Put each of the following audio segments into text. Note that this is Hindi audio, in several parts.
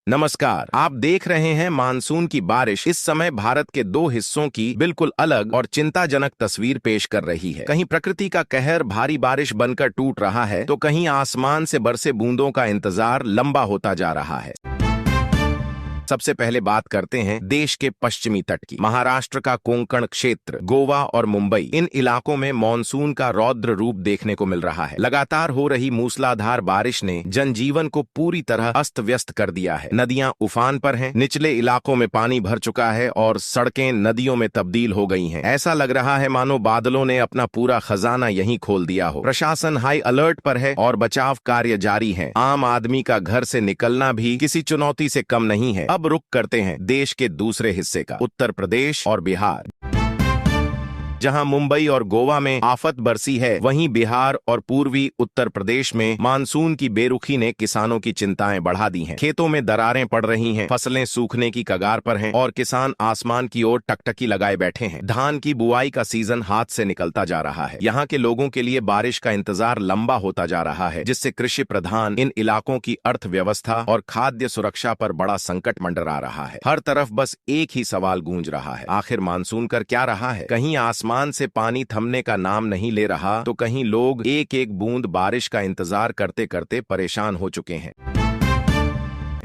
नमस्कार। आप देख रहे हैं मानसून की बारिश। इस समय भारत के दो हिस्सों की बिल्कुल अलग और चिंताजनक तस्वीर पेश कर रही है। कहीं प्रकृति का कहर भारी बारिश बनकर टूट रहा है, तो कहीं आसमान से बरसे बूंदों का इंतजार लंबा होता जा रहा है। सबसे पहले बात करते हैं देश के पश्चिमी तट की। महाराष्ट्र का कोंकण क्षेत्र, गोवा और मुंबई, इन इलाकों में मानसून का रौद्र रूप देखने को मिल रहा है। लगातार हो रही मूसलाधार बारिश ने जनजीवन को पूरी तरह अस्त व्यस्त कर दिया है। नदियां उफान पर हैं, निचले इलाकों में पानी भर चुका है और सड़कें नदियों में तब्दील हो गई हैं। ऐसा लग रहा है मानो बादलों ने अपना पूरा खजाना यहीं खोल दिया हो। प्रशासन हाई अलर्ट पर है और बचाव कार्य जारी है। आम आदमी का घर से निकलना भी किसी चुनौती से कम नहीं है। अब रुख करते हैं देश के दूसरे हिस्से का, उत्तर प्रदेश और बिहार। जहां मुंबई और गोवा में आफत बरसी है, वहीं बिहार और पूर्वी उत्तर प्रदेश में मानसून की बेरुखी ने किसानों की चिंताएं बढ़ा दी हैं। खेतों में दरारें पड़ रही हैं, फसलें सूखने की कगार पर हैं और किसान आसमान की ओर टकटकी लगाए बैठे हैं। धान की बुआई का सीजन हाथ से निकलता जा रहा है। यहाँ के लोगों के लिए बारिश का इंतजार लंबा होता जा रहा है, जिससे कृषि प्रधान इन इलाकों की अर्थव्यवस्था और खाद्य सुरक्षा पर बड़ा संकट मंडरा रहा है। हर तरफ बस एक ही सवाल गूंज रहा है, आखिर मानसून कर क्या रहा है? कहीं आसमान से पानी थमने का नाम नहीं ले रहा, तो कहीं लोग एक एक बूंद बारिश का इंतजार करते करते परेशान हो चुके हैं।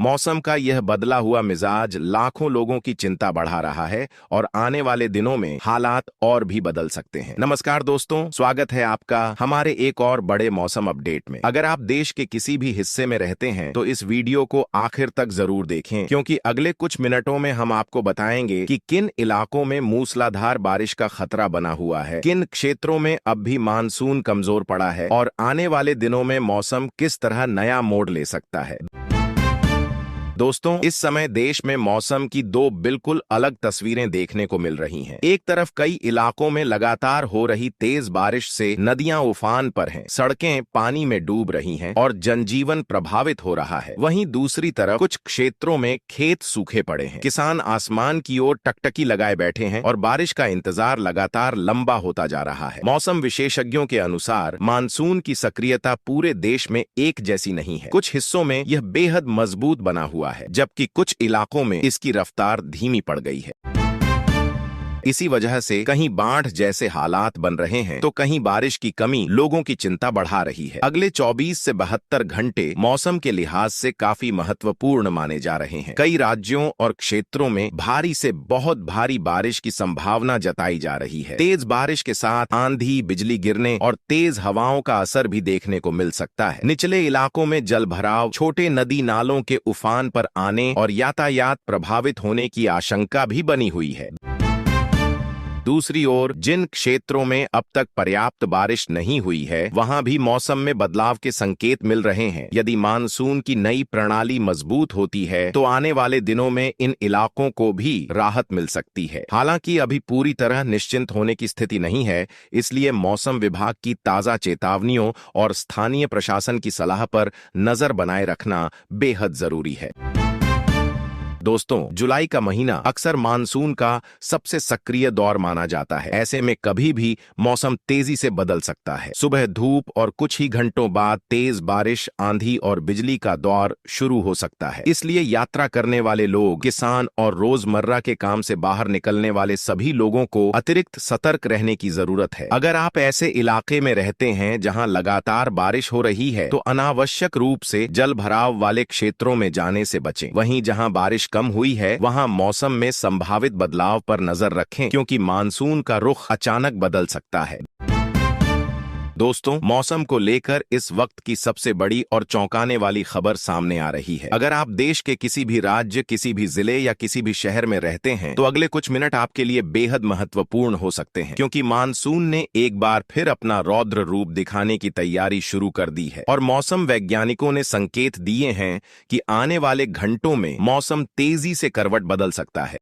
मौसम का यह बदला हुआ मिजाज लाखों लोगों की चिंता बढ़ा रहा है और आने वाले दिनों में हालात और भी बदल सकते हैं। नमस्कार दोस्तों, स्वागत है आपका हमारे एक और बड़े मौसम अपडेट में। अगर आप देश के किसी भी हिस्से में रहते हैं तो इस वीडियो को आखिर तक जरूर देखें, क्योंकि अगले कुछ मिनटों में हम आपको बताएंगे कि किन इलाकों में मूसलाधार बारिश का खतरा बना हुआ है, किन क्षेत्रों में अब भी मानसून कमजोर पड़ा है और आने वाले दिनों में मौसम किस तरह नया मोड़ ले सकता है। दोस्तों, इस समय देश में मौसम की दो बिल्कुल अलग तस्वीरें देखने को मिल रही हैं। एक तरफ कई इलाकों में लगातार हो रही तेज बारिश से नदियां उफान पर हैं, सड़कें पानी में डूब रही हैं और जनजीवन प्रभावित हो रहा है। वहीं दूसरी तरफ कुछ क्षेत्रों में खेत सूखे पड़े हैं, किसान आसमान की ओर टकटकी लगाए बैठे हैं और बारिश का इंतजार लगातार लंबा होता जा रहा है। मौसम विशेषज्ञों के अनुसार मानसून की सक्रियता पूरे देश में एक जैसी नहीं है। कुछ हिस्सों में यह बेहद मजबूत बना हुआ है, जबकि कुछ इलाकों में इसकी रफ्तार धीमी पड़ गई है। इसी वजह से कहीं बाढ़ जैसे हालात बन रहे हैं, तो कहीं बारिश की कमी लोगों की चिंता बढ़ा रही है। अगले 24 से 72 घंटे मौसम के लिहाज से काफी महत्वपूर्ण माने जा रहे हैं। कई राज्यों और क्षेत्रों में भारी से बहुत भारी बारिश की संभावना जताई जा रही है। तेज बारिश के साथ आंधी, बिजली गिरने और तेज हवाओं का असर भी देखने को मिल सकता है। निचले इलाकों में जलभराव, छोटे नदी नालों के उफान पर आने और यातायात प्रभावित होने की आशंका भी बनी हुई है। दूसरी ओर जिन क्षेत्रों में अब तक पर्याप्त बारिश नहीं हुई है, वहां भी मौसम में बदलाव के संकेत मिल रहे हैं। यदि मानसून की नई प्रणाली मजबूत होती है, तो आने वाले दिनों में इन इलाकों को भी राहत मिल सकती है। हालांकि अभी पूरी तरह निश्चिंत होने की स्थिति नहीं है, इसलिए मौसम विभाग की ताजा चेतावनियों और स्थानीय प्रशासन की सलाह पर नजर बनाए रखना बेहद जरूरी है। दोस्तों, जुलाई का महीना अक्सर मानसून का सबसे सक्रिय दौर माना जाता है। ऐसे में कभी भी मौसम तेजी से बदल सकता है। सुबह धूप और कुछ ही घंटों बाद तेज बारिश, आंधी और बिजली का दौर शुरू हो सकता है। इसलिए यात्रा करने वाले लोग, किसान और रोजमर्रा के काम से बाहर निकलने वाले सभी लोगों को अतिरिक्त सतर्क रहने की जरूरत है। अगर आप ऐसे इलाके में रहते हैं जहां लगातार बारिश हो रही है, तो अनावश्यक रूप से जल भराव वाले क्षेत्रों में जाने से बचें। वहीं जहां बारिश कम हुई है, वहां मौसम में संभावित बदलाव पर नजर रखें, क्योंकि मानसून का रुख अचानक बदल सकता है। दोस्तों, मौसम को लेकर इस वक्त की सबसे बड़ी और चौंकाने वाली खबर सामने आ रही है। अगर आप देश के किसी भी राज्य, किसी भी जिले या किसी भी शहर में रहते हैं, तो अगले कुछ मिनट आपके लिए बेहद महत्वपूर्ण हो सकते हैं, क्योंकि मानसून ने एक बार फिर अपना रौद्र रूप दिखाने की तैयारी शुरू कर दी है और मौसम वैज्ञानिकों ने संकेत दिए हैं कि आने वाले घंटों में मौसम तेजी से करवट बदल सकता है।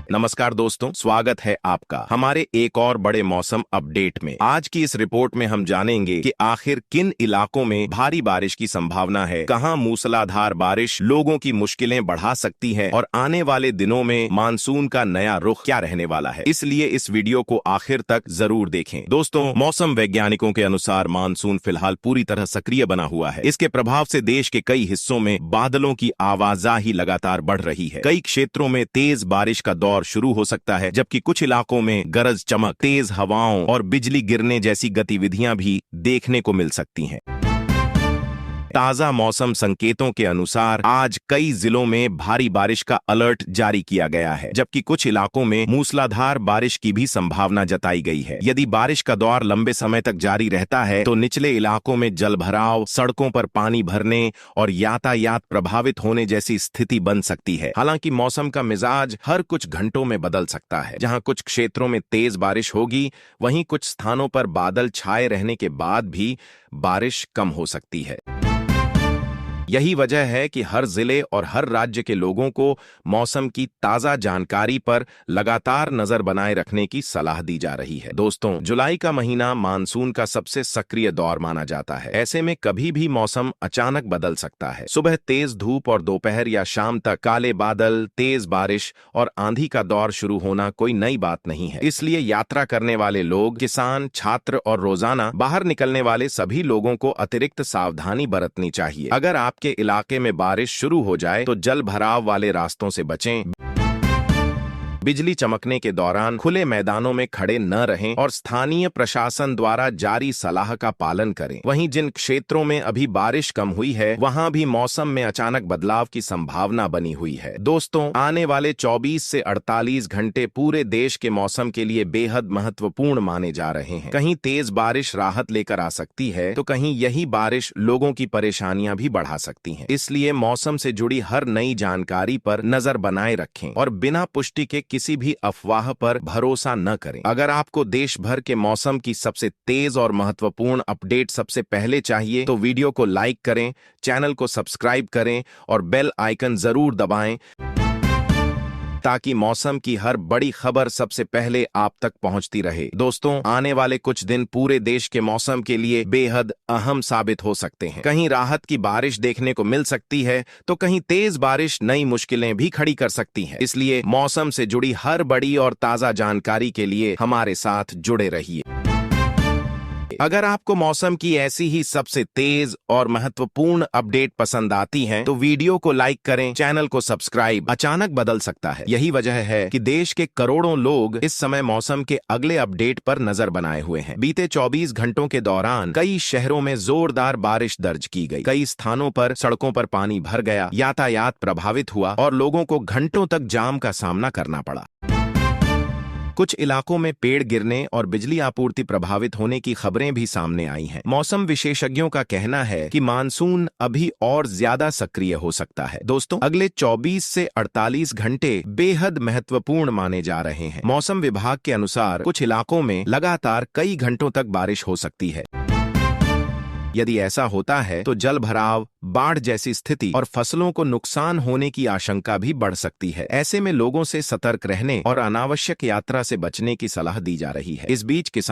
नमस्कार दोस्तों, स्वागत है आपका हमारे एक और बड़े मौसम अपडेट में। आज की इस रिपोर्ट में हम जानेंगे कि आखिर किन इलाकों में भारी बारिश की संभावना है, कहां मूसलाधार बारिश लोगों की मुश्किलें बढ़ा सकती है और आने वाले दिनों में मानसून का नया रुख क्या रहने वाला है। इसलिए इस वीडियो को आखिर तक जरूर देखें। दोस्तों, मौसम वैज्ञानिकों के अनुसार मानसून फिलहाल पूरी तरह सक्रिय बना हुआ है। इसके प्रभाव से देश के कई हिस्सों में बादलों की आवाजाही लगातार बढ़ रही है। कई क्षेत्रों में तेज बारिश का दौर शुरू हो सकता है, जबकि कुछ इलाकों में गरज चमक, तेज हवाओं और बिजली गिरने जैसी गतिविधियां भी देखने को मिल सकती हैं। ताजा मौसम संकेतों के अनुसार आज कई जिलों में भारी बारिश का अलर्ट जारी किया गया है, जबकि कुछ इलाकों में मूसलाधार बारिश की भी संभावना जताई गई है। यदि बारिश का दौर लंबे समय तक जारी रहता है तो निचले इलाकों में जलभराव, सड़कों पर पानी भरने और यातायात प्रभावित होने जैसी स्थिति बन सकती है। हालांकि मौसम का मिजाज हर कुछ घंटों में बदल सकता है। जहां कुछ क्षेत्रों में तेज बारिश होगी, वहीं कुछ स्थानों पर बादल छाए रहने के बाद भी बारिश कम हो सकती है। यही वजह है कि हर जिले और हर राज्य के लोगों को मौसम की ताजा जानकारी पर लगातार नजर बनाए रखने की सलाह दी जा रही है। दोस्तों, जुलाई का महीना मानसून का सबसे सक्रिय दौर माना जाता है। ऐसे में कभी भी मौसम अचानक बदल सकता है। सुबह तेज धूप और दोपहर या शाम तक काले बादल, तेज बारिश और आंधी का दौर शुरू होना कोई नई बात नहीं है। इसलिए यात्रा करने वाले लोग, किसान, छात्र और रोजाना बाहर निकलने वाले सभी लोगों को अतिरिक्त सावधानी बरतनी चाहिए। अगर आप के इलाके में बारिश शुरू हो जाए तो जल भराव वाले रास्तों से बचें। बिजली चमकने के दौरान खुले मैदानों में खड़े न रहें और स्थानीय प्रशासन द्वारा जारी सलाह का पालन करें। वहीं जिन क्षेत्रों में अभी बारिश कम हुई है, वहां भी मौसम में अचानक बदलाव की संभावना बनी हुई है। दोस्तों, आने वाले 24 से 48 घंटे पूरे देश के मौसम के लिए बेहद महत्वपूर्ण माने जा रहे हैं। कहीं तेज बारिश राहत लेकर आ सकती है, तो कहीं यही बारिश लोगों की परेशानियां भी बढ़ा सकती है। इसलिए मौसम से जुड़ी हर नई जानकारी पर नजर बनाए रखें और बिना पुष्टि के किसी भी अफवाह पर भरोसा न करें। अगर आपको देश भर के मौसम की सबसे तेज और महत्वपूर्ण अपडेट सबसे पहले चाहिए तो वीडियो को लाइक करें, चैनल को सब्सक्राइब करें और बेल आइकन जरूर दबाएं ताकि मौसम की हर बड़ी खबर सबसे पहले आप तक पहुंचती रहे। दोस्तों, आने वाले कुछ दिन पूरे देश के मौसम के लिए बेहद अहम साबित हो सकते हैं। कहीं राहत की बारिश देखने को मिल सकती है तो कहीं तेज बारिश नई मुश्किलें भी खड़ी कर सकती है। इसलिए मौसम से जुड़ी हर बड़ी और ताजा जानकारी के लिए हमारे साथ जुड़े रहिए। अगर आपको मौसम की ऐसी ही सबसे तेज और महत्वपूर्ण अपडेट पसंद आती हैं, तो वीडियो को लाइक करें, चैनल को सब्सक्राइब। अचानक बदल सकता है। यही वजह है कि देश के करोड़ों लोग इस समय मौसम के अगले अपडेट पर नजर बनाए हुए हैं। बीते 24 घंटों के दौरान कई शहरों में जोरदार बारिश दर्ज की गई। कई स्थानों पर सड़कों पर पानी भर गया, यातायात प्रभावित हुआ और लोगों को घंटों तक जाम का सामना करना पड़ा। कुछ इलाकों में पेड़ गिरने और बिजली आपूर्ति प्रभावित होने की खबरें भी सामने आई हैं। मौसम विशेषज्ञों का कहना है कि मानसून अभी और ज्यादा सक्रिय हो सकता है। दोस्तों, अगले 24 से 48 घंटे बेहद महत्वपूर्ण माने जा रहे हैं। मौसम विभाग के अनुसार कुछ इलाकों में लगातार कई घंटों तक बारिश हो सकती है। यदि ऐसा होता है तो जल भराव, बाढ़ जैसी स्थिति और फसलों को नुकसान होने की आशंका भी बढ़ सकती है। ऐसे में लोगों से सतर्क रहने और अनावश्यक यात्रा से बचने की सलाह दी जा रही है। इस बीच किसान